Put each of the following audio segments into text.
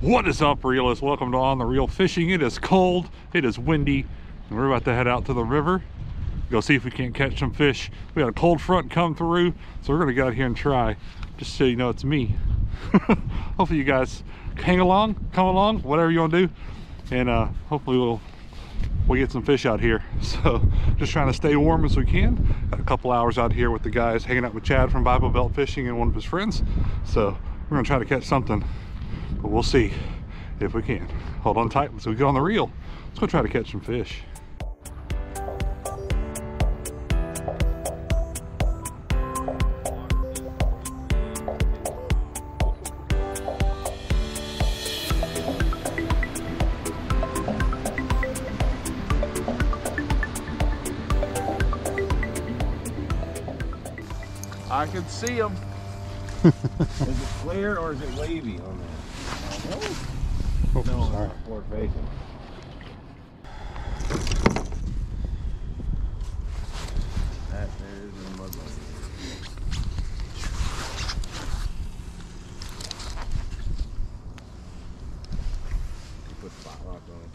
What is up, realists? Welcome to On The Real Fishing. It is cold, it is windy, and we're about to head out to the river, go see if we can't catch some fish. We got a cold front come through, so we're gonna go out here and try, just so you know it's me. Hopefully you guys hang along, come along, whatever you want to do, and hopefully we'll get some fish out here. So just trying to stay warm as we can. Got a couple hours out here with the guys, hanging out with Chad from Bible Belt Fishing and one of his friends. So we're gonna try to catch something, but we'll see if we can. Hold on tight so we get on the reel. Let's go try to catch some fish. I can see them. Is it clear or is it wavy on that? Oh, No, sorry. forward facing. That there is a mud line. Put spot rock on it.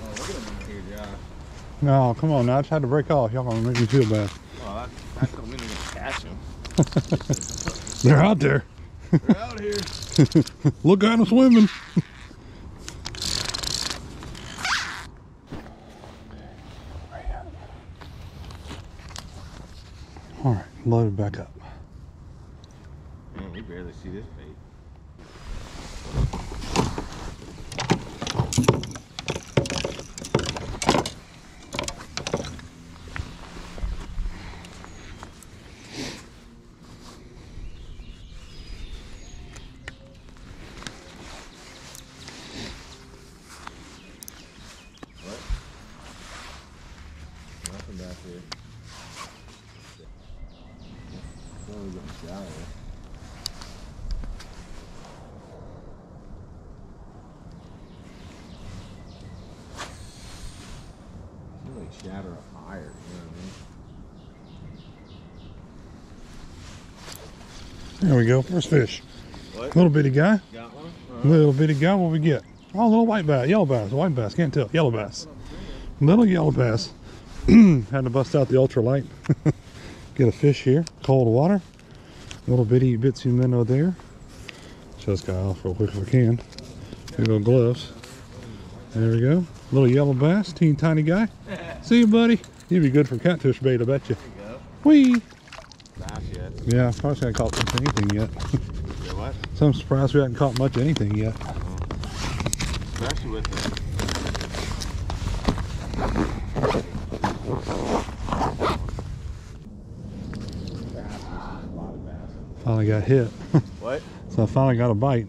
Oh, look at him in here, Josh. No, come on now, I just had to break off. Y'all gonna make me feel bad. Well, that don't mean we're gonna catch him. They're out there. They're out here. Look at them swimming. All right, load it back up. Man, we barely see this bait. Nothing back here. It's only getting shallow. It's like shatter a fire, you know what There we go, first fish. I mean? What? Little bitty guy. Got one? Little bitty guy, what we get? Oh, little white bass, yellow bass, white bass, can't tell, yellow bass. Little yellow bass. Had to bust out the ultralight. Get a fish here, cold water. Little bitty bitsy minnow there. Just got off real quick if I can. Here go gloves. There we go. Little yellow bass, teeny tiny guy. See you, buddy. You'd be good for catfish bait, I bet you. There you go. Whee! Bass yet. Yeah, I probably haven't caught much anything yet. Yeah, what? So I'm surprised we haven't caught much anything yet. Especially with it. Finally got hit. What? So I finally got a bite.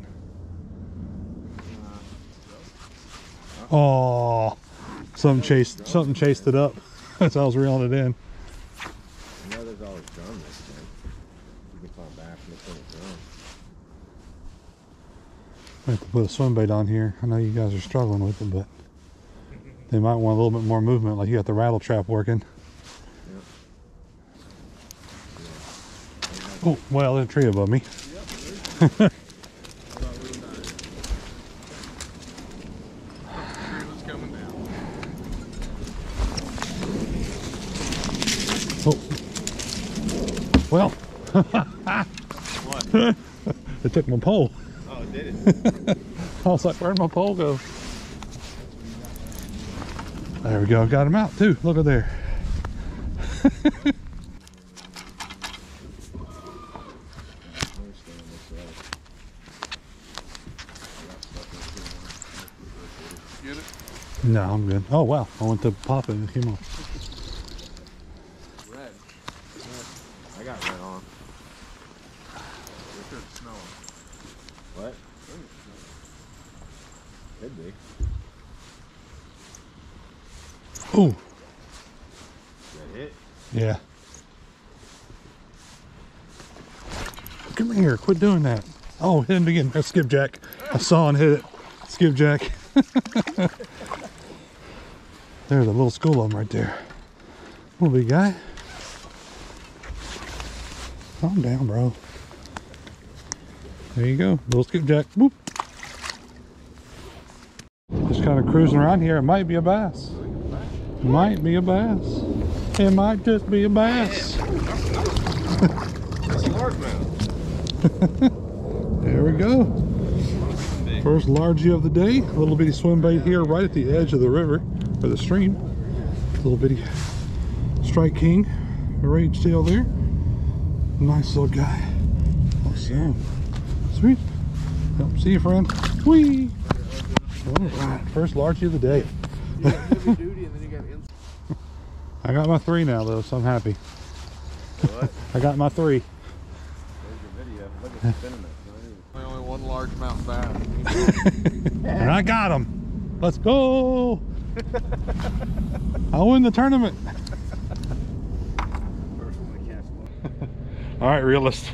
Oh, something chased it up. That's how I was reeling it in. You know there's always drum this thing. You can climb back and look at the drum. I have to put a swim bait on here. I know you guys are struggling with it, but they might want a little bit more movement, like you got the rattle trap working. Oh, well, there's a tree above me. Oh. Well. What? It took my pole. Oh, it did it? I was like, where'd my pole go? There we go. Got him out too. Look at there. Get it? No, I'm good. Oh, wow. I went to pop it and it came off. Red. I got red on. It's snowing. What? Could be. Ooh. That hit? Yeah. Come here. Quit doing that. Oh, hit him again. That's skipjack. I saw and hit it. Skipjack. There's a little school of them right there. Little big guy. Calm down, bro. There you go. Little skipjack. Whoop. Just kind of cruising around here. It might be a bass. Might be a bass. It might just be a bass. That's a largemouth. There we go. First largie of the day. A little bitty swim bait here right at the edge of the river, or the stream. Little bitty strike king, rage tail there. Nice little guy. Awesome. Sweet. Yep, see you, friend. Whee! All right, first largie of the day. I got my 3 now, though, so I'm happy. What? I got my 3. There's your video. Look at spinning it. Only one largemouth bass. And I got him. Let's go. I'll win the tournament. All right, realist.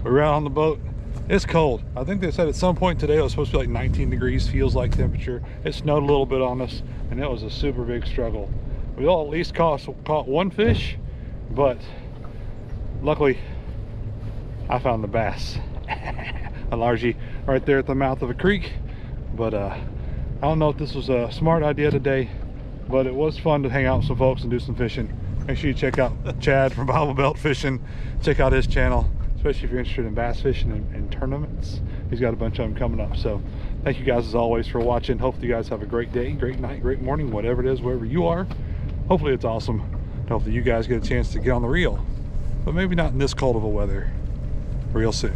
We're out on the boat. It's cold. I think they said at some point today it was supposed to be like 19 degrees, feels like temperature. It snowed a little bit on us, and it was a super big struggle. We all at least caught 1 fish, but luckily I found the bass. A largie right there at the mouth of a creek. But I don't know if this was a smart idea today, but it was fun to hang out with some folks and do some fishing. Make sure you check out Chad from Bible Belt Fishing. Check out his channel, especially if you're interested in bass fishing and tournaments. He's got a bunch of them coming up. So thank you guys as always for watching. Hopefully you guys have a great day, great night, great morning, whatever it is, wherever you are. Hopefully it's awesome. Hopefully you guys get a chance to get on the reel, but maybe not in this cold of a weather real soon.